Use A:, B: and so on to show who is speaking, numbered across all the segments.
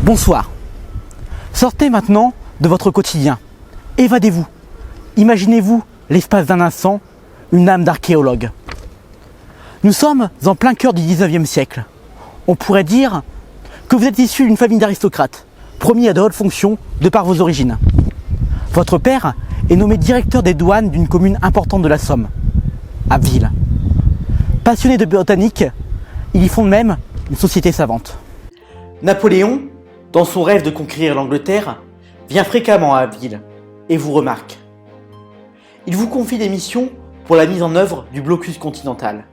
A: Bonsoir. Sortez maintenant de votre quotidien. Évadez-vous. Imaginez-vous, l'espace d'un instant, une âme d'archéologue. Nous sommes en plein cœur du 19e siècle. On pourrait dire que vous êtes issu d'une famille d'aristocrates, promis à de hautes fonctions de par vos origines. Votre père est nommé directeur des douanes d'une commune importante de la Somme, Abbeville. Passionné de botanique, il y fonde même une société savante. Napoléon, dans son rêve de conquérir l'Angleterre, vient fréquemment à Abbeville et vous remarque. Il vous confie des missions pour la mise en œuvre du blocus continental.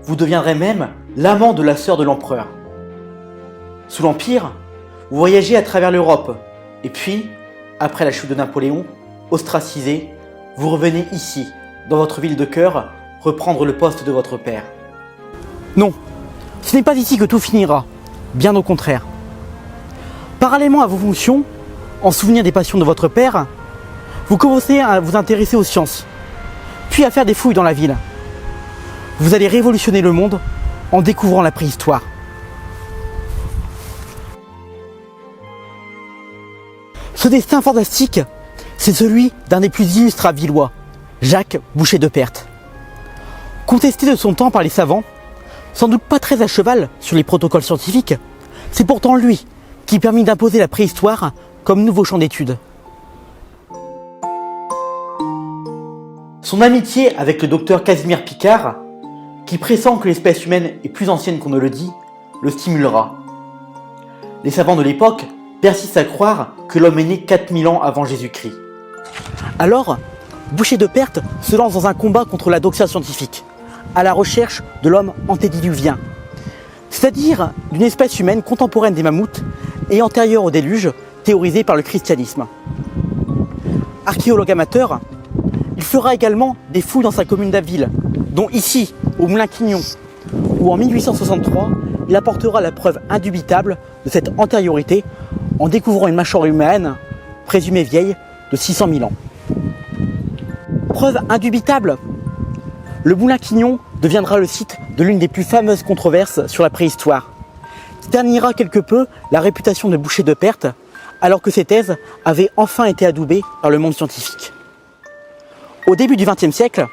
A: Vous deviendrez même l'amant de la sœur de l'empereur. Sous l'Empire, vous voyagez à travers l'Europe et puis, après la chute de Napoléon, ostracisé, vous revenez ici, dans votre ville de cœur, reprendre le poste de votre père. Non, ce n'est pas ici que tout finira, bien au contraire. Parallèlement à vos fonctions, en souvenir des passions de votre père, vous commencez à vous intéresser aux sciences, puis à faire des fouilles dans la ville. Vous allez révolutionner le monde en découvrant la préhistoire. Ce destin fantastique, c'est celui d'un des plus illustres Avillois, Jacques Boucher de Perthes. Contesté de son temps par les savants, sans doute pas très à cheval sur les protocoles scientifiques, c'est pourtant lui qui permit d'imposer la préhistoire comme nouveau champ d'études. Son amitié avec le docteur Casimir Picard, qui pressent que l'espèce humaine est plus ancienne qu'on ne le dit, le stimulera. Les savants de l'époque persistent à croire que l'homme est né 4000 ans avant Jésus-Christ. Alors, Boucher de Perthes se lance dans un combat contre la doxa scientifique, à la recherche de l'homme antédiluvien, c'est-à-dire d'une espèce humaine contemporaine des mammouths et antérieure au déluge, théorisé par le christianisme. Archéologue amateur, il fera également des fouilles dans sa commune d'Abbeville, dont ici, au Moulin-Quignon, où en 1863, il apportera la preuve indubitable de cette antériorité en découvrant une mâchoire humaine, présumée vieille, de 600 000 ans. Preuve indubitable, le Moulin-Quignon deviendra le site de l'une des plus fameuses controverses sur la préhistoire, qui ternira quelque peu la réputation de Boucher de Perthes, alors que ses thèses avaient enfin été adoubées par le monde scientifique. Au début du XXe siècle,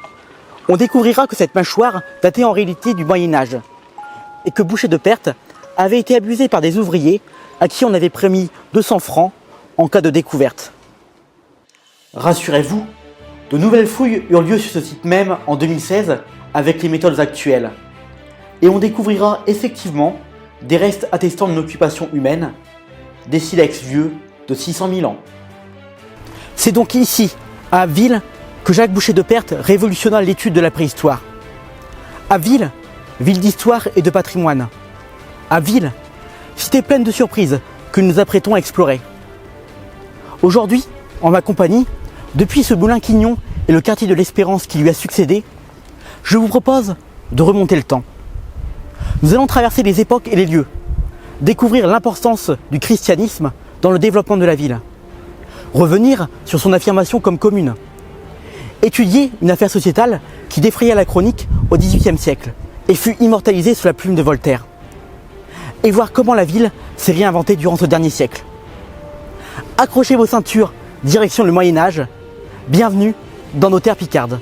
A: on découvrira que cette mâchoire datait en réalité du Moyen-Âge, et que Boucher de Perthes avait été abusé par des ouvriers à qui on avait promis 200 francs en cas de découverte. Rassurez-vous, de nouvelles fouilles eurent lieu sur ce site même en 2016 avec les méthodes actuelles, et on découvrira effectivement des restes attestant d'une occupation humaine, des silex vieux de 600 000 ans. C'est donc ici, à Abbeville, que Jacques Boucher de Perthes révolutionna l'étude de la préhistoire. Abbeville, ville d'histoire et de patrimoine. Abbeville, cité pleine de surprises que nous nous apprêtons à explorer. Aujourd'hui, en ma compagnie, depuis ce Moulin-Quignon et le quartier de l'Espérance qui lui a succédé, je vous propose de remonter le temps. Nous allons traverser les époques et les lieux, découvrir l'importance du christianisme dans le développement de la ville, revenir sur son affirmation comme commune, étudier une affaire sociétale qui défraya la chronique au XVIIIe siècle et fut immortalisée sous la plume de Voltaire, et voir comment la ville s'est réinventée durant ce dernier siècle. Accrochez vos ceintures, direction le Moyen-Âge, bienvenue dans nos terres picardes.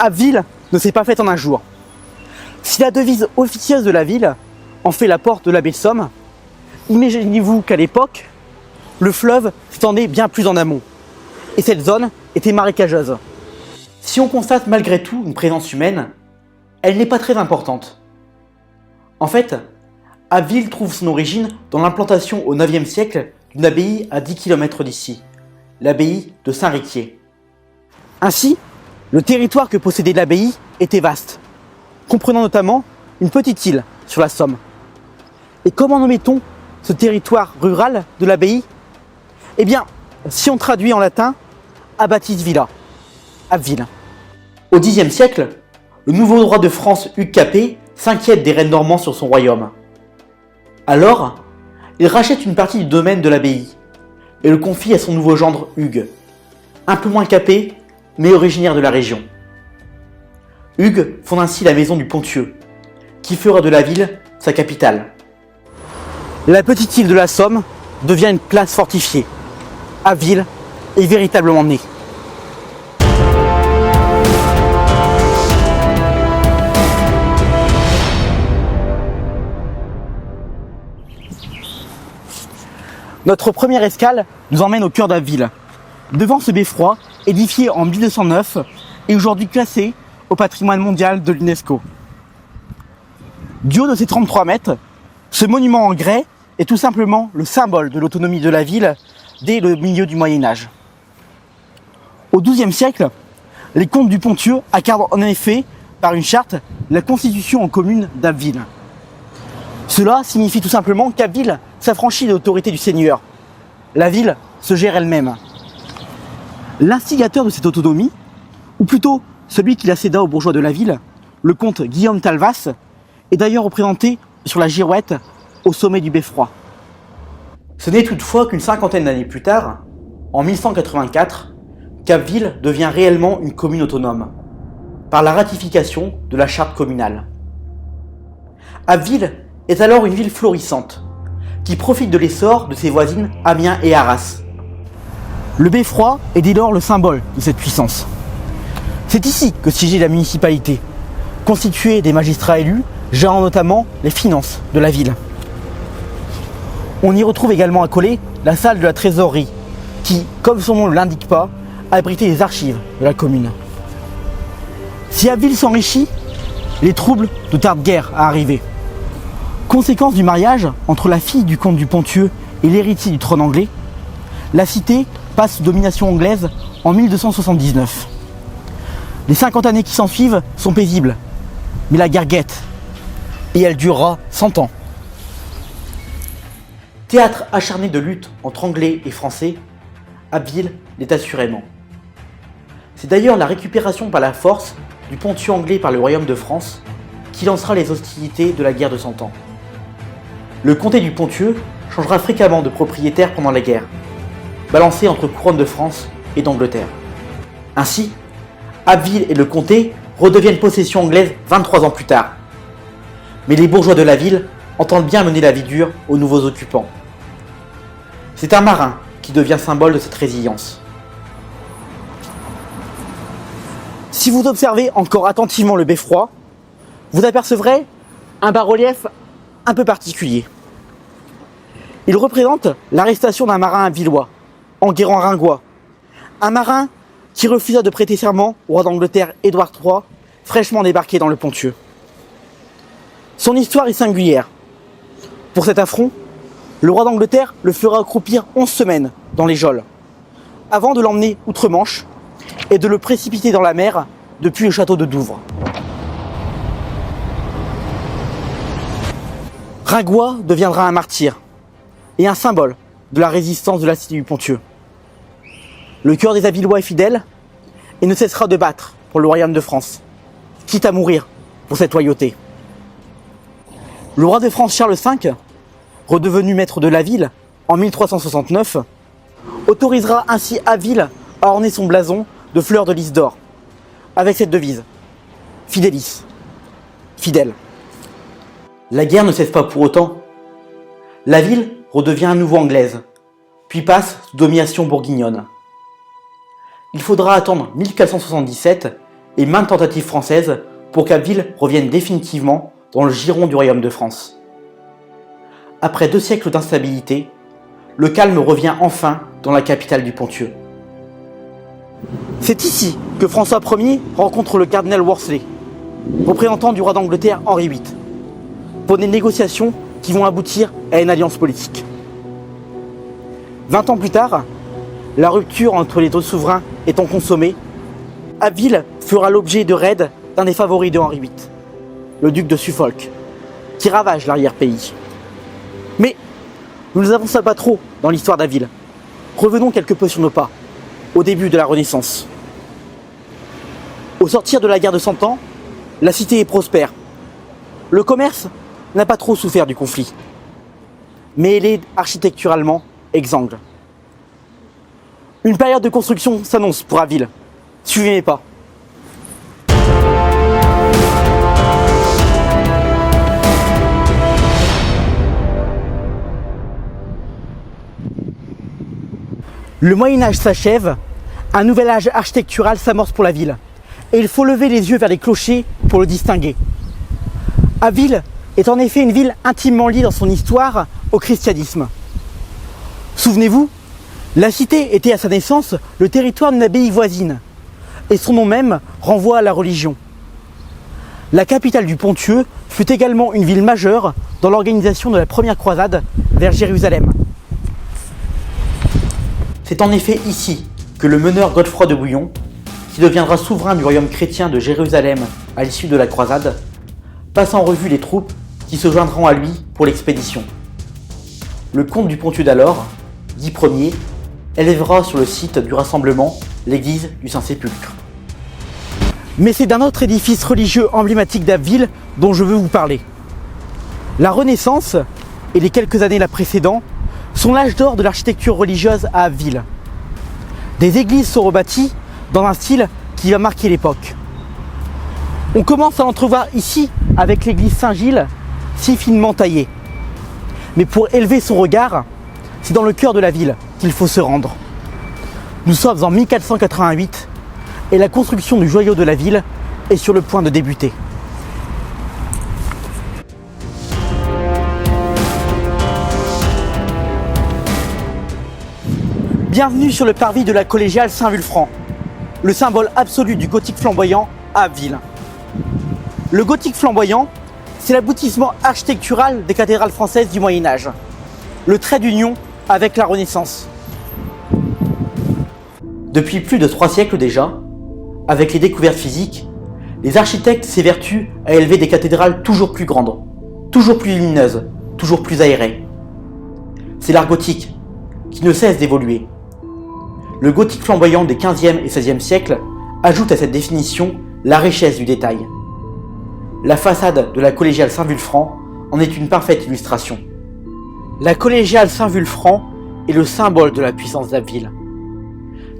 A: Abbeville ne s'est pas faite en un jour. Si la devise officieuse de la ville en fait la porte de la baie de Somme, imaginez-vous qu'à l'époque, le fleuve s'étendait bien plus en amont. Et cette zone était marécageuse. Si on constate malgré tout une présence humaine, elle n'est pas très importante. En fait, Abbeville trouve son origine dans l'implantation au IXe siècle d'une abbaye à 10 km d'ici, l'abbaye de Saint-Riquier. Ainsi, le territoire que possédait l'abbaye était vaste, comprenant notamment une petite île sur la Somme. Et comment nommait-on ce territoire rural de l'abbaye? Eh bien, si on traduit en latin, Abbatis Villa, Abbeville. Au Xe siècle, le nouveau roi de France Hugues Capet s'inquiète des raids normands sur son royaume. Alors, il rachète une partie du domaine de l'abbaye et le confie à son nouveau gendre Hugues, un peu moins capé, mais originaire de la région. Hugues fonde ainsi la maison du Ponthieu, qui fera de la ville sa capitale. La petite île de la Somme devient une place fortifiée. Abbeville est véritablement née. Notre première escale nous emmène au cœur d'Abbeville, devant ce beffroi édifié en 1209 et aujourd'hui classé au patrimoine mondial de l'UNESCO. Du haut de ses 33 mètres, ce monument en grès est tout simplement le symbole de l'autonomie de la ville dès le milieu du Moyen-Âge. Au XIIe siècle, les comtes du Ponthieu accordent en effet, par une charte, la constitution en commune d'Abbeville. Cela signifie tout simplement qu'Abbeville s'affranchit de l'autorité du seigneur. La ville se gère elle-même. L'instigateur de cette autonomie, ou plutôt celui qui la céda aux bourgeois de la ville, le comte Guillaume Talvas, est d'ailleurs représenté sur la girouette au sommet du beffroi. Ce n'est toutefois qu'une cinquantaine d'années plus tard, en 1184, qu'Abbeville devient réellement une commune autonome, par la ratification de la charte communale. Abbeville est alors une ville florissante, qui profite de l'essor de ses voisines Amiens et Arras. Le beffroi est dès lors le symbole de cette puissance. C'est ici que siégeait la municipalité, constituée des magistrats élus, gérant notamment les finances de la ville. On y retrouve également accolée la salle de la trésorerie, qui, comme son nom ne l'indique pas, abritait les archives de la commune. Si Abbeville s'enrichit, les troubles ne tardent guère à arriver. Conséquence du mariage entre la fille du comte du Ponthieu et l'héritier du trône anglais, la cité passe sous domination anglaise en 1279. Les 50 années qui s'ensuivent sont paisibles, mais la guerre guette, et elle durera 100 ans. Théâtre acharné de lutte entre Anglais et Français, Abbeville l'est assurément. C'est d'ailleurs la récupération par la force du Ponthieu anglais par le royaume de France qui lancera les hostilités de la guerre de 100 ans. Le comté du Ponthieu changera fréquemment de propriétaire pendant la guerre, balancé entre couronne de France et d'Angleterre. Ainsi, Abbeville et le comté redeviennent possession anglaise 23 ans plus tard. Mais les bourgeois de la ville entendent bien mener la vie dure aux nouveaux occupants. C'est un marin qui devient symbole de cette résilience. Si vous observez encore attentivement le beffroi, vous apercevrez un bas-relief un peu particulier. Il représente l'arrestation d'un marin avillois, Enguerrand Ringois, un marin qui refusa de prêter serment au roi d'Angleterre Édouard III, fraîchement débarqué dans le Ponthieu. Son histoire est singulière. Pour cet affront, le roi d'Angleterre le fera accroupir 11 semaines dans les geôles, avant de l'emmener outre-Manche et de le précipiter dans la mer depuis le château de Douvres. Ringois deviendra un martyr et un symbole de la résistance de la cité du Ponthieu. Le cœur des Avillois est fidèle et ne cessera de battre pour le royaume de France, quitte à mourir pour cette loyauté. Le roi de France Charles V, redevenu maître de la ville en 1369, autorisera ainsi Abbeville à orner son blason de fleurs de lys d'or, avec cette devise « Fidelis », fidèle. La guerre ne cesse pas pour autant. La ville redevient à nouveau anglaise, puis passe sous domination bourguignonne. Il faudra attendre 1477 et maintes tentatives françaises pour qu'Abbeville revienne définitivement dans le giron du royaume de France. Après 2 siècles d'instabilité, le calme revient enfin dans la capitale du Ponthieu. C'est ici que François Ier rencontre le cardinal Wolsey, représentant du roi d'Angleterre Henri VIII, pour des négociations qui vont aboutir à une alliance politique. 20 ans plus tard, la rupture entre les deux souverains étant consommée, Abbeville fera l'objet de raids d'un des favoris de Henri VIII, le duc de Suffolk, qui ravage l'arrière-pays. Mais nous ne avançons pas trop dans l'histoire d'Abbeville. Revenons quelque peu sur nos pas, au début de la Renaissance. Au sortir de la guerre de 100 ans, la cité est prospère. Le commerce n'a pas trop souffert du conflit, mais elle est architecturalement exsangue. Une période de construction s'annonce pour Abbeville. Suivez mes pas. Le Moyen-Âge s'achève, un nouvel âge architectural s'amorce pour la ville, et il faut lever les yeux vers les clochers pour le distinguer. Abbeville est en effet une ville intimement liée dans son histoire au christianisme. Souvenez-vous, la cité était à sa naissance le territoire d'une abbaye voisine, et son nom même renvoie à la religion. La capitale du Ponthieu fut également une ville majeure dans l'organisation de la première croisade vers Jérusalem. C'est en effet ici que le meneur Godefroy de Bouillon, qui deviendra souverain du royaume chrétien de Jérusalem à l'issue de la croisade, passe en revue les troupes qui se joindront à lui pour l'expédition. Le comte du Ponthieu d'alors, Guy Ier, élèvera sur le site du rassemblement l'église du Saint-Sépulcre. Mais c'est d'un autre édifice religieux emblématique d'Abbeville dont je veux vous parler. La Renaissance, et les quelques années la précédant, sont l'âge d'or de l'architecture religieuse à Abbeville. Des églises sont rebâties dans un style qui va marquer l'époque. On commence à l'entrevoir ici avec l'église Saint-Gilles, si finement taillée. Mais pour élever son regard, c'est dans le cœur de la ville qu'il faut se rendre. Nous sommes en 1488 et la construction du joyau de la ville est sur le point de débuter. Bienvenue sur le parvis de la collégiale Saint-Vulfranc, le symbole absolu du gothique flamboyant à Abbeville. Le gothique flamboyant, c'est l'aboutissement architectural des cathédrales françaises du Moyen-Âge, le trait d'union avec la Renaissance. Depuis plus de 3 siècles déjà, avec les découvertes physiques, les architectes s'évertuent à élever des cathédrales toujours plus grandes, toujours plus lumineuses, toujours plus aérées. C'est l'art gothique qui ne cesse d'évoluer. Le gothique flamboyant des 15e et 16e siècles ajoute à cette définition la richesse du détail. La façade de la collégiale Saint-Vulfranc en est une parfaite illustration. La collégiale Saint-Vulfranc est le symbole de la puissance d'Abbeville.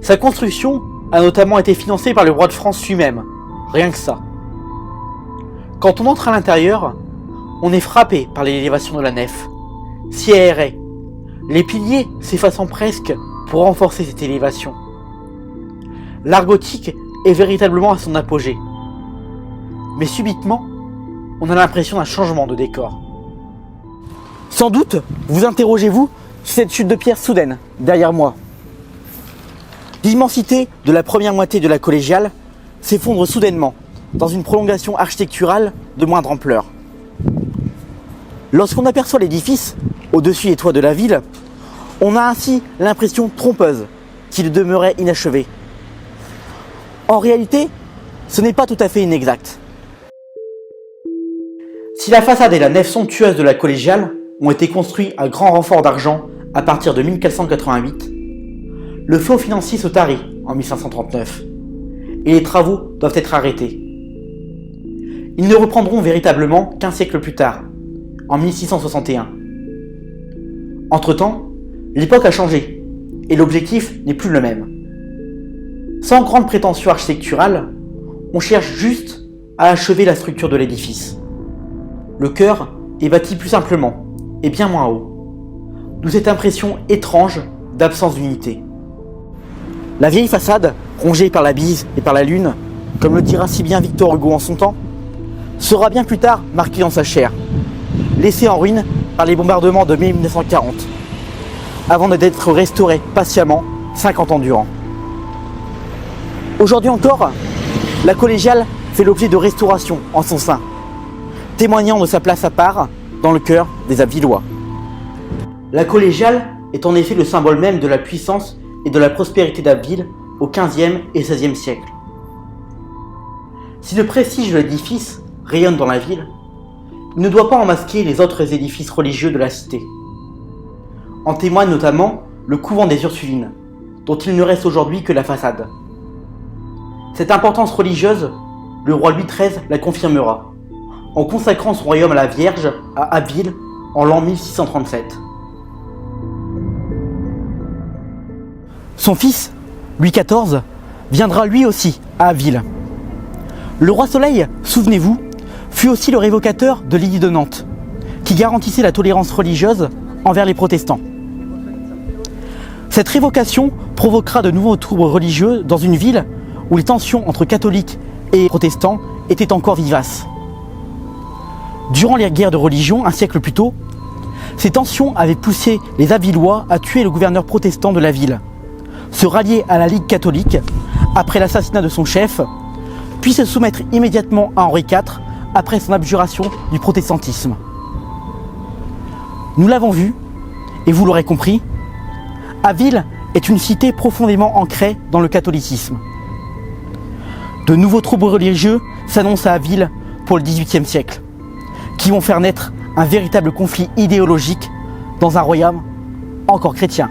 A: Sa construction a notamment été financée par le roi de France lui-même, rien que ça. Quand on entre à l'intérieur, on est frappé par l'élévation de la nef, si aérée, les piliers s'effaçant presque pour renforcer cette élévation. L'art gothique est véritablement à son apogée. Mais subitement, on a l'impression d'un changement de décor. Sans doute, vous interrogez-vous sur cette chute de pierre soudaine, derrière moi. L'immensité de la première moitié de la collégiale s'effondre soudainement dans une prolongation architecturale de moindre ampleur. Lorsqu'on aperçoit l'édifice, au-dessus des toits de la ville, on a ainsi l'impression trompeuse qu'il demeurait inachevé. En réalité, ce n'est pas tout à fait inexact. Si la façade et la nef somptueuse de la collégiale ont été construits à grand renfort d'argent à partir de 1488, le flot financier se tarit en 1539 et les travaux doivent être arrêtés. Ils ne reprendront véritablement qu'1 siècle plus tard, en 1661. Entre-temps, l'époque a changé et l'objectif n'est plus le même. Sans grande prétention architecturale, on cherche juste à achever la structure de l'édifice. Le chœur est bâti plus simplement et bien moins haut, d'où cette impression étrange d'absence d'unité. La vieille façade, rongée par la bise et par la lune, comme le dira si bien Victor Hugo en son temps, sera bien plus tard marqué dans sa chair, laissé en ruine par les bombardements de mai 1940, avant d'être restauré patiemment 50 ans durant. Aujourd'hui encore, la collégiale fait l'objet de restauration en son sein, témoignant de sa place à part dans le cœur des Avillois. La collégiale est en effet le symbole même de la puissance et de la prospérité d'Abbeville au XVe et XVIe siècle. Si le prestige de l'édifice rayonne dans la ville, il ne doit pas en masquer les autres édifices religieux de la cité. En témoigne notamment le couvent des Ursulines, dont il ne reste aujourd'hui que la façade. Cette importance religieuse, le roi Louis XIII la confirmera, en consacrant son royaume à la Vierge à Abbeville en l'an 1637. Son fils, Louis XIV, viendra lui aussi à Abbeville. Le roi Soleil, souvenez-vous, fut aussi le révocateur de l'édit de Nantes, qui garantissait la tolérance religieuse envers les protestants. Cette révocation provoquera de nouveaux troubles religieux dans une ville où les tensions entre catholiques et protestants étaient encore vivaces. Durant les guerres de religion, un siècle plus tôt, ces tensions avaient poussé les Avillois à tuer le gouverneur protestant de la ville, se rallier à la Ligue catholique après l'assassinat de son chef, puis se soumettre immédiatement à Henri IV après son abjuration du protestantisme. Nous l'avons vu, et vous l'aurez compris, Abbeville est une cité profondément ancrée dans le catholicisme. De nouveaux troubles religieux s'annoncent à Abbeville pour le XVIIIe siècle, qui vont faire naître un véritable conflit idéologique dans un royaume encore chrétien.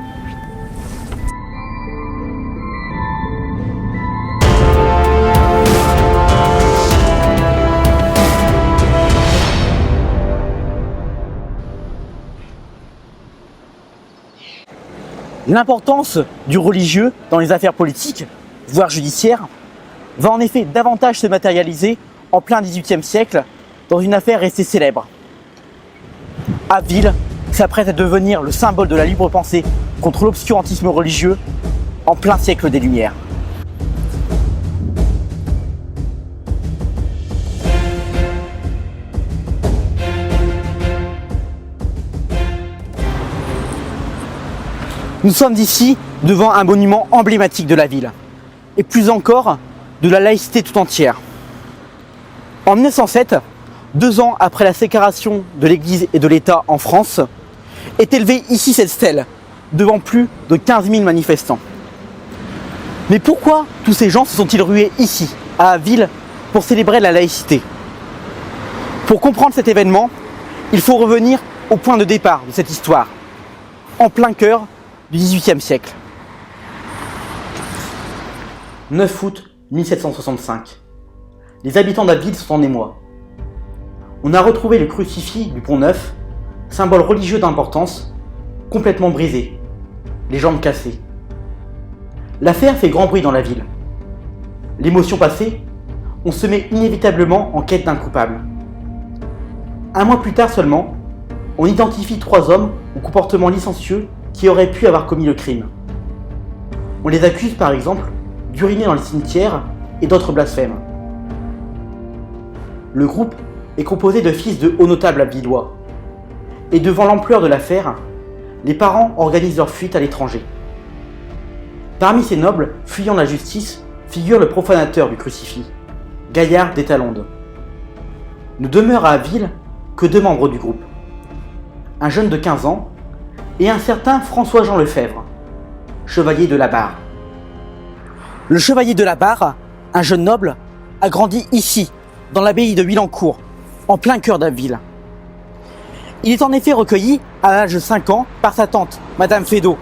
A: L'importance du religieux dans les affaires politiques, voire judiciaires, va en effet davantage se matérialiser en plein XVIIIe siècle dans une affaire restée célèbre. Abbeville s'apprête à devenir le symbole de la libre pensée contre l'obscurantisme religieux en plein siècle des Lumières. Nous sommes ici devant un monument emblématique de la ville, et plus encore de la laïcité tout entière. En 1907, 2 ans après la séparation de l'Église et de l'État en France, est élevée ici cette stèle, devant plus de 15 000 manifestants. Mais pourquoi tous ces gens se sont-ils rués ici, à Abbeville, pour célébrer la laïcité? Pour comprendre cet événement, il faut revenir au point de départ de cette histoire, en plein cœur du XVIIIe siècle. 9 août 1765. Les habitants d'Abbeville sont en émoi. On a retrouvé le crucifix du Pont-Neuf, symbole religieux d'importance, complètement brisé, les jambes cassées. L'affaire fait grand bruit dans la ville. L'émotion passée, on se met inévitablement en quête d'un coupable. Un mois plus tard seulement, on identifie 3 hommes au comportement licencieux qui auraient pu avoir commis le crime. On les accuse par exemple d'uriner dans les cimetières et d'autres blasphèmes. Le groupe est composé de fils de hauts notables abvillois. Et devant l'ampleur de l'affaire, les parents organisent leur fuite à l'étranger. Parmi ces nobles fuyant la justice figure le profanateur du crucifix, Gaillard d'Étalonde. Ne demeurent à Abbeville que 2 membres du groupe. Un jeune de 15 ans et un certain François-Jean Lefebvre, chevalier de la Barre. Le chevalier de la Barre, un jeune noble, a grandi ici, dans l'abbaye de Huillancourt, en plein cœur d'Abbeville. Il est en effet recueilli à l'âge de 5 ans par sa tante, Madame Feydeau,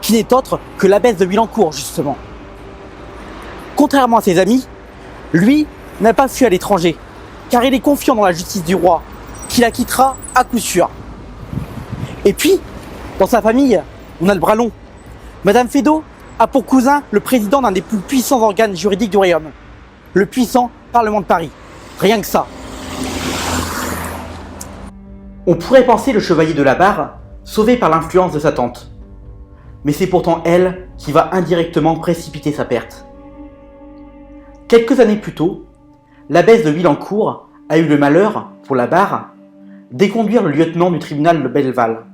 A: qui n'est autre que l'abbesse de Huillancourt justement. Contrairement à ses amis, lui n'a pas fui à l'étranger, car il est confiant dans la justice du roi, qui la quittera à coup sûr. Et puis, dans sa famille, on a le bras long. Madame Feydeau a pour cousin le président d'un des plus puissants organes juridiques du royaume, le puissant Parlement de Paris. Rien que ça. On pourrait penser le chevalier de la Barre sauvé par l'influence de sa tante. Mais c'est pourtant elle qui va indirectement précipiter sa perte. Quelques années plus tôt, l'abbesse de Willencourt a eu le malheur, pour la barre, d'éconduire le lieutenant du tribunal de Belleval.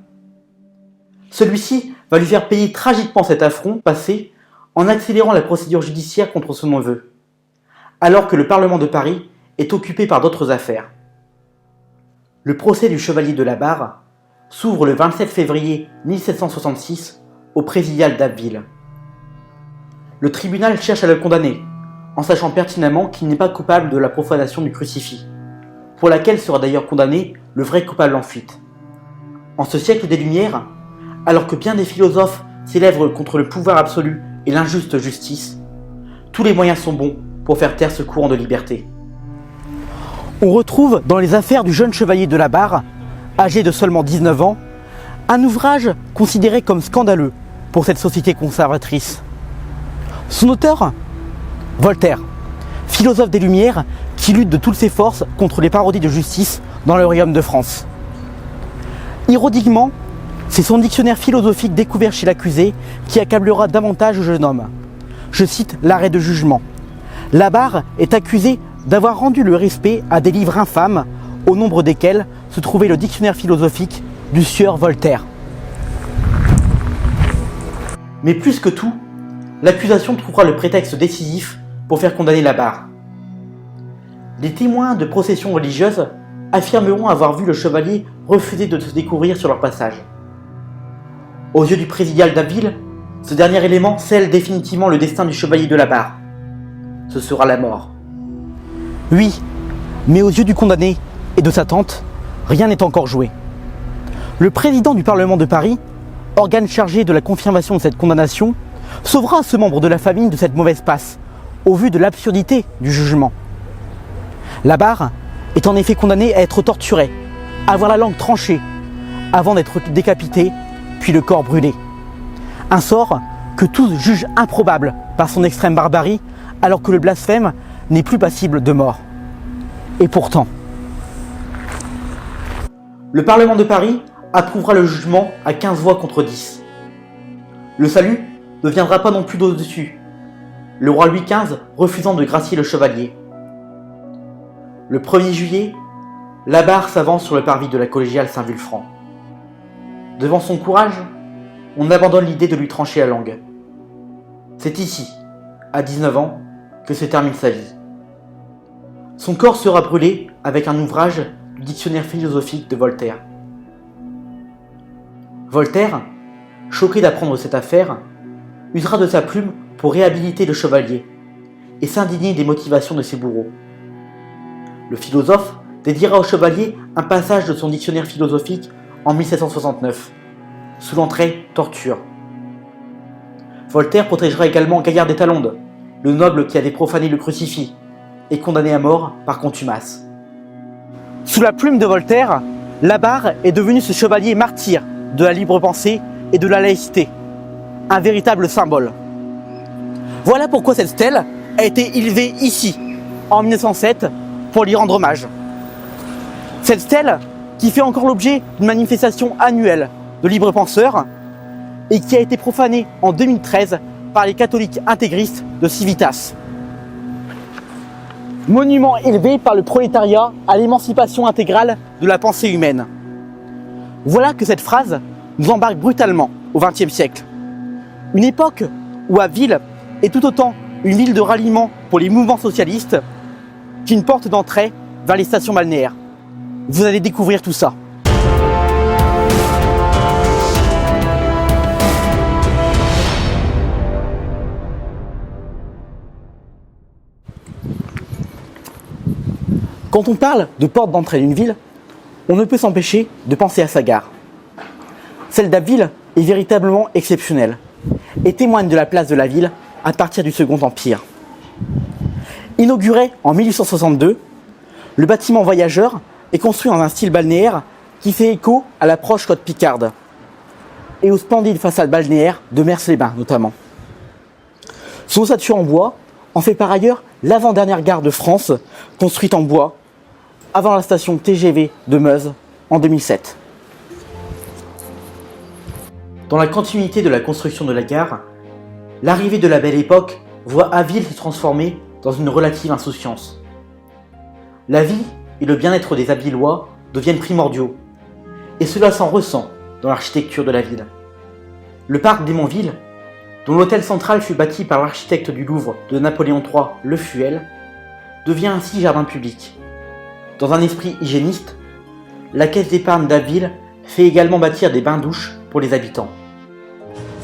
A: Celui-ci va lui faire payer tragiquement cet affront passé en accélérant la procédure judiciaire contre son neveu, alors que le Parlement de Paris est occupé par d'autres affaires. Le procès du chevalier de la Barre s'ouvre le 27 février 1766 au présidial d'Abbeville. Le tribunal cherche à le condamner, en sachant pertinemment qu'il n'est pas coupable de la profanation du crucifix, pour laquelle sera d'ailleurs condamné le vrai coupable en fuite. En ce siècle des Lumières, alors que bien des philosophes s'élèvent contre le pouvoir absolu et l'injuste justice, tous les moyens sont bons pour faire taire ce courant de liberté. On retrouve dans les affaires du jeune chevalier de la Barre, âgé de seulement 19 ans, un ouvrage considéré comme scandaleux pour cette société conservatrice. Son auteur, Voltaire, philosophe des Lumières qui lutte de toutes ses forces contre les parodies de justice dans le royaume de France. Ironiquement, c'est son dictionnaire philosophique découvert chez l'accusé qui accablera davantage le jeune homme. Je cite l'arrêt de jugement. La Barre est accusée d'avoir rendu le respect à des livres infâmes, au nombre desquels se trouvait le dictionnaire philosophique du sieur Voltaire. Mais plus que tout, l'accusation trouvera le prétexte décisif pour faire condamner la Barre. Les témoins de processions religieuses affirmeront avoir vu le chevalier refuser de se découvrir sur leur passage. Aux yeux du présidial d'Abbeville, ce dernier élément scelle définitivement le destin du chevalier de la Barre. Ce sera la mort. Oui, mais aux yeux du condamné et de sa tante, rien n'est encore joué. Le président du Parlement de Paris, organe chargé de la confirmation de cette condamnation, sauvera ce membre de la famille de cette mauvaise passe, au vu de l'absurdité du jugement. La Barre est en effet condamné à être torturé, à avoir la langue tranchée, avant d'être décapité, puis le corps brûlé. Un sort que tous jugent improbable par son extrême barbarie, alors que le blasphème n'est plus passible de mort. Et pourtant, le Parlement de Paris approuvera le jugement à 15 voix contre 10. Le salut ne viendra pas non plus d'au-dessus, le roi Louis XV refusant de gracier le chevalier. Le 1er juillet, la Barre s'avance sur le parvis de la collégiale Saint-Vulfranc. Devant son courage, on abandonne l'idée de lui trancher la langue. C'est ici, à 19 ans, que se termine sa vie. Son corps sera brûlé avec un ouvrage du dictionnaire philosophique de Voltaire. Voltaire, choqué d'apprendre cette affaire, usera de sa plume pour réhabiliter le chevalier et s'indigner des motivations de ses bourreaux. Le philosophe dédiera au chevalier un passage de son dictionnaire philosophique en 1769, sous l'entrée « Torture ». Voltaire protégera également Gaillard d'Étalonde, le noble qui avait profané le crucifix, et condamné à mort par contumace. Sous la plume de Voltaire, la Barre est devenue ce chevalier martyr de la libre pensée et de la laïcité, un véritable symbole. Voilà pourquoi cette stèle a été élevée ici, en 1907, pour lui rendre hommage. Cette stèle qui fait encore l'objet d'une manifestation annuelle de libres penseurs et qui a été profanée en 2013 par les catholiques intégristes de Civitas. Monument élevé par le prolétariat à l'émancipation intégrale de la pensée humaine. Voilà que cette phrase nous embarque brutalement au XXe siècle. Une époque où Abbeville est tout autant une ville de ralliement pour les mouvements socialistes qu'une porte d'entrée vers les stations balnéaires. Vous allez découvrir tout ça. Quand on parle de porte d'entrée d'une ville, on ne peut s'empêcher de penser à sa gare. Celle d'Abbeville est véritablement exceptionnelle et témoigne de la place de la ville à partir du Second Empire. Inauguré en 1862, le bâtiment voyageur est construit dans un style balnéaire qui fait écho à la proche côte Picarde et aux splendides façades balnéaires de Mers-les-Bains notamment. Son ossature en bois en fait par ailleurs l'avant-dernière gare de France construite en bois avant la station TGV de Meuse en 2007. Dans la continuité de la construction de la gare, l'arrivée de la Belle Époque voit Abbeville se transformer dans une relative insouciance. La vie et le bien-être des Avillois deviennent primordiaux, et cela s'en ressent dans l'architecture de la ville. Le parc d'Hémonville, dont l'hôtel central fut bâti par l'architecte du Louvre de Napoléon III, Le Fuel, devient ainsi jardin public. Dans un esprit hygiéniste, la caisse d'épargne d'Abbeville fait également bâtir des bains-douches pour les habitants.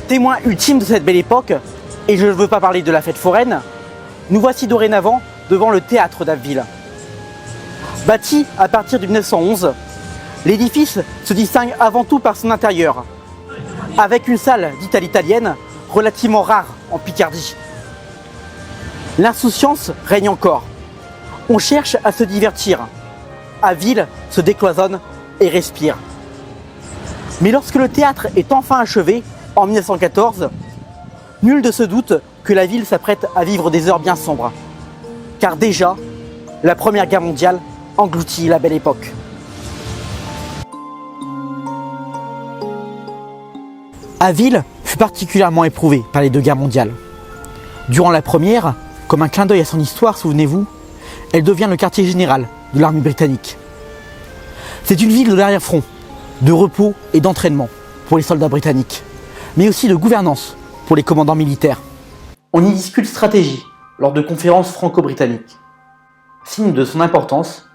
A: Témoin ultime de cette belle époque, et je ne veux pas parler de la fête foraine, nous voici dorénavant devant le théâtre d'Abbeville. Bâti à partir de 1911, l'édifice se distingue avant tout par son intérieur, avec une salle dite à l'italienne relativement rare en Picardie. L'insouciance règne encore. On cherche à se divertir. Abbeville se décloisonne et respire. Mais lorsque le théâtre est enfin achevé, en 1914, nul ne se doute que la ville s'apprête à vivre des heures bien sombres. Car déjà, la Première Guerre mondiale engloutit la belle époque. Abbeville fut particulièrement éprouvée par les deux guerres mondiales. Durant la première, comme un clin d'œil à son histoire, souvenez-vous, elle devient le quartier général de l'armée britannique. C'est une ville de l'arrière-front, de repos et d'entraînement pour les soldats britanniques, mais aussi de gouvernance pour les commandants militaires. On y discute stratégie lors de conférences franco-britanniques. Signe de son importance,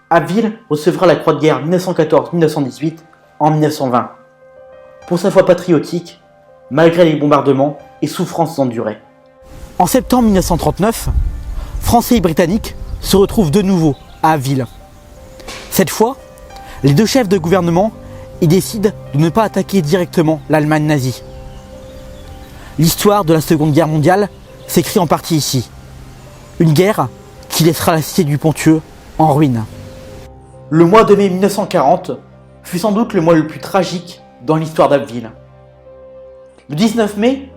A: Abbeville recevra la Croix de guerre 1914-1918 en 1920, pour sa foi patriotique, malgré les bombardements et souffrances endurées. En septembre 1939, Français et Britanniques se retrouvent de nouveau à Abbeville. Cette fois, les deux chefs de gouvernement y décident de ne pas attaquer directement l'Allemagne nazie. L'histoire de la Seconde Guerre mondiale s'écrit en partie ici. Une guerre qui laissera la cité du Ponthieu en ruine. Le mois de mai 1940 fut sans doute le mois le plus tragique dans l'histoire d'Abbeville. Le 19 mai,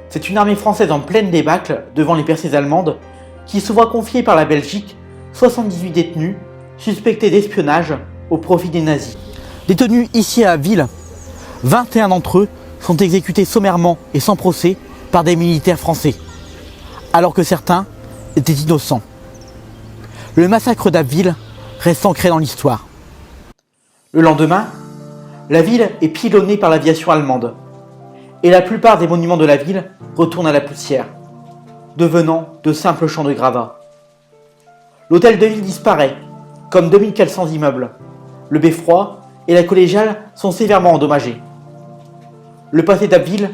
A: c'est une armée française en pleine débâcle devant les percées allemandes qui se voit confier par la Belgique 78 détenus suspectés d'espionnage au profit des nazis. Détenus ici à Abbeville, 21 d'entre eux sont exécutés sommairement et sans procès par des militaires français, alors que certains étaient innocents. Le massacre d'Abbeville reste ancré dans l'histoire. Le lendemain, la ville est pilonnée par l'aviation allemande, et la plupart des monuments de la ville retournent à la poussière, devenant de simples champs de gravats. L'hôtel de ville disparaît, comme 2400 immeubles. Le beffroi et la collégiale sont sévèrement endommagés. Le passé d'Abbeville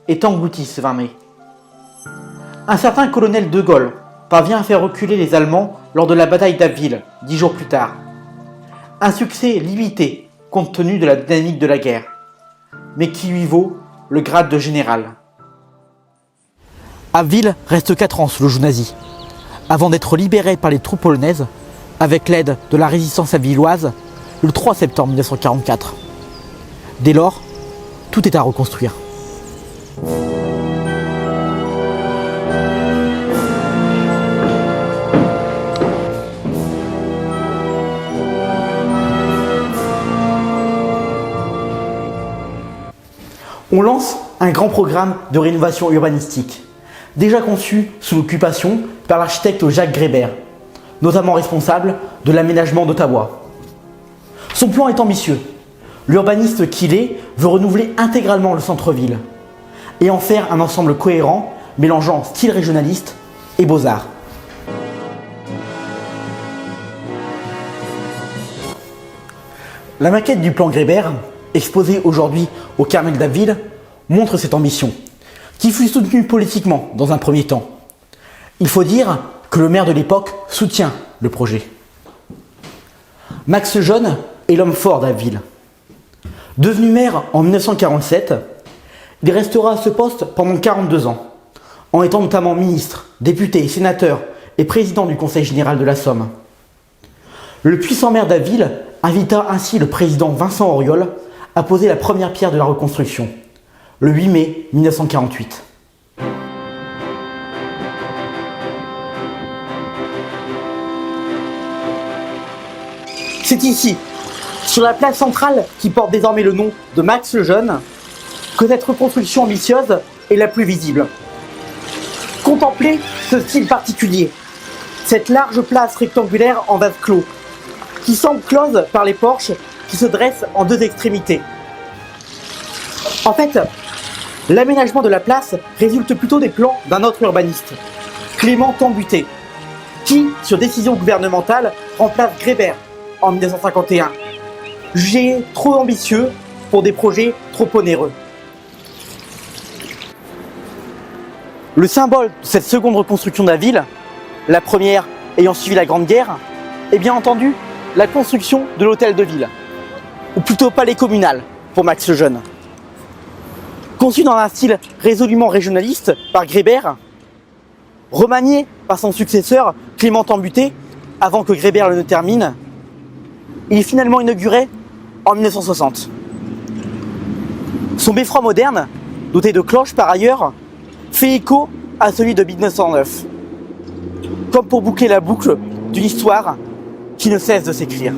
A: est englouti ce 20 mai. Un certain colonel de Gaulle parvient à faire reculer les Allemands lors de la bataille d'Abbeville, 10 jours plus tard. Un succès limité compte tenu de la dynamique de la guerre, mais qui lui vaut le grade de général. Abbeville reste 4 ans sous le joug nazi, avant d'être libéré par les troupes polonaises avec l'aide de la résistance abbvilloise le 3 septembre 1944. Dès lors, tout est à reconstruire. On lance un grand programme de rénovation urbanistique, déjà conçu sous l'occupation par l'architecte Jacques Grébert, notamment responsable de l'aménagement d'Ottawa. Son plan est ambitieux. L'urbaniste qu'il est veut renouveler intégralement le centre-ville et en faire un ensemble cohérent mélangeant style régionaliste et beaux-arts. La maquette du plan Grébert, exposée aujourd'hui au Carmel d'Abbeville, montre cette ambition, qui fut soutenue politiquement dans un premier temps. Il faut dire que le maire de l'époque soutient le projet. Max Jeune est l'homme fort d'Abbeville. Devenu maire en 1947, il restera à ce poste pendant 42 ans, en étant notamment ministre, député, sénateur et président du Conseil général de la Somme. Le puissant maire d'Abbeville invita ainsi le président Vincent Auriol à poser la première pierre de la reconstruction, le 8 mai 1948. C'est ici, sur la place centrale qui porte désormais le nom de Max Lejeune, que cette reconstruction ambitieuse est la plus visible. Contemplez ce style particulier, cette large place rectangulaire en vase clos, qui semble close par les porches qui se dressent en deux extrémités. En fait, l'aménagement de la place résulte plutôt des plans d'un autre urbaniste, Clément Tambutet, qui, sur décision gouvernementale, remplace Grébert en 1951, jugé trop ambitieux pour des projets trop onéreux. Le symbole de cette seconde reconstruction de la ville, la première ayant suivi la Grande Guerre, est bien entendu la construction de l'hôtel de ville, ou plutôt palais communal pour Max Lejeune. Conçu dans un style résolument régionaliste par Grébert, remanié par son successeur Clément Tambutet avant que Grébert le ne termine, il est finalement inauguré en 1960. Son beffroi moderne, doté de cloches par ailleurs, fait écho à celui de 1909, comme pour boucler la boucle d'une histoire qui ne cesse de s'écrire.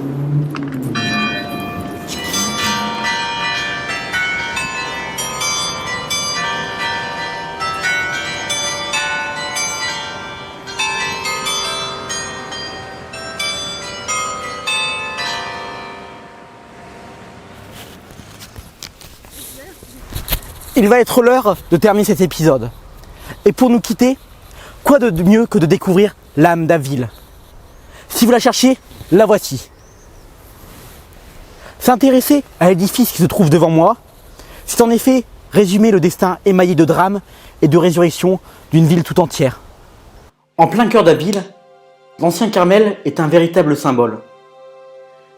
A: Il va être l'heure de terminer cet épisode. Et pour nous quitter, quoi de mieux que de découvrir l'âme d'Abbeville? Si vous la cherchez, la voici. S'intéresser à l'édifice qui se trouve devant moi, c'est en effet résumer le destin émaillé de drames et de résurrection d'une ville tout entière. En plein cœur d'Abbeville, l'ancien Carmel est un véritable symbole.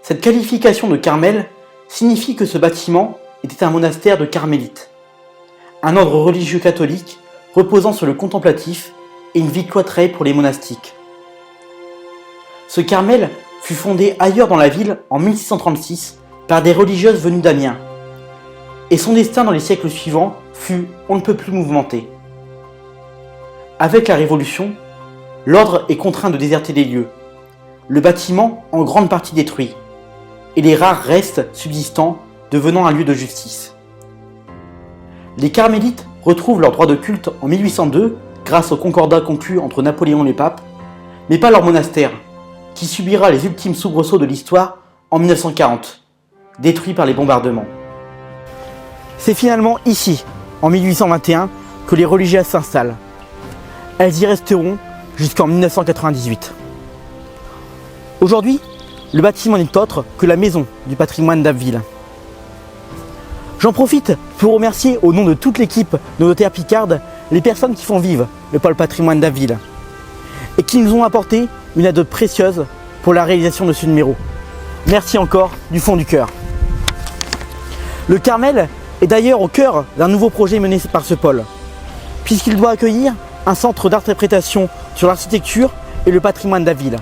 A: Cette qualification de Carmel signifie que ce bâtiment était un monastère de carmélites, un ordre religieux catholique reposant sur le contemplatif et une vie cloîtrée pour les monastiques. Ce Carmel fut fondé ailleurs dans la ville en 1636 par des religieuses venues d'Amiens, et son destin dans les siècles suivants fut on ne peut plus mouvementé. Avec la Révolution, l'ordre est contraint de déserter les lieux, le bâtiment en grande partie détruit, et les rares restes subsistants devenant un lieu de justice. Les carmélites retrouvent leur droit de culte en 1802 grâce au concordat conclu entre Napoléon et les papes, mais pas leur monastère, qui subira les ultimes soubresauts de l'histoire en 1940, détruit par les bombardements. C'est finalement ici, en 1821, que les religieuses s'installent. Elles y resteront jusqu'en 1998. Aujourd'hui, le bâtiment n'est autre que la maison du patrimoine d'Abbeville. J'en profite pour remercier au nom de toute l'équipe de Notaire Picarde les personnes qui font vivre le pôle patrimoine d'Abbeville et qui nous ont apporté une aide précieuse pour la réalisation de ce numéro. Merci encore du fond du cœur. Le Carmel est d'ailleurs au cœur d'un nouveau projet mené par ce pôle, puisqu'il doit accueillir un centre d'interprétation sur l'architecture et le patrimoine d'Abbeville,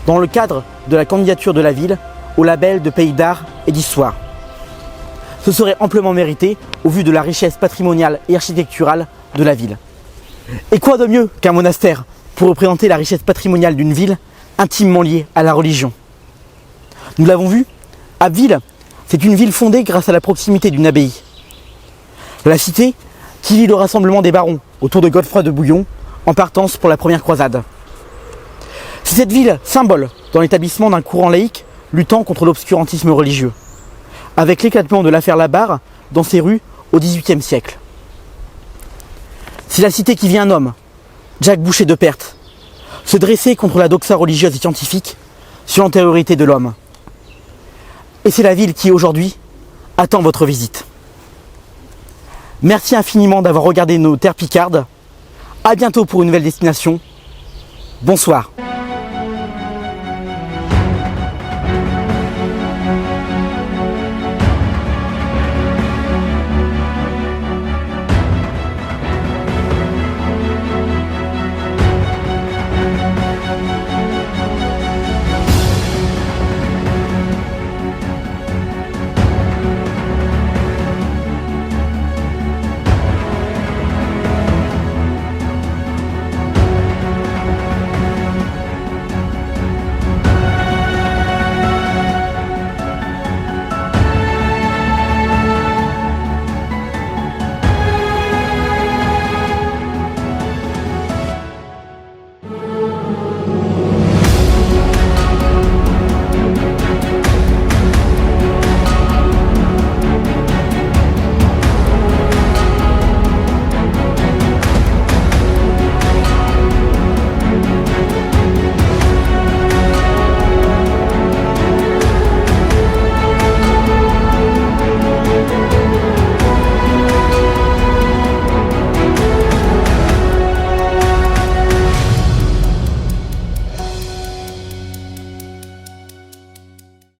A: dans le cadre de la candidature de la ville au label de pays d'art et d'histoire. Ce serait amplement mérité au vu de la richesse patrimoniale et architecturale de la ville. Et quoi de mieux qu'un monastère pour représenter la richesse patrimoniale d'une ville intimement liée à la religion? Nous l'avons vu, Abbeville, c'est une ville fondée grâce à la proximité d'une abbaye. La cité qui vit le rassemblement des barons autour de Godefroy de Bouillon en partance pour la première croisade. C'est cette ville symbole dans l'établissement d'un courant laïque luttant contre l'obscurantisme religieux, avec l'éclatement de l'affaire Labarre dans ses rues au XVIIIe siècle. C'est la cité qui vit un homme, Jacques Boucher de Perthes, se dresser contre la doxa religieuse et scientifique sur l'antériorité de l'homme. Et c'est la ville qui, aujourd'hui, attend votre visite. Merci infiniment d'avoir regardé nos terres picardes. À bientôt pour une nouvelle destination. Bonsoir.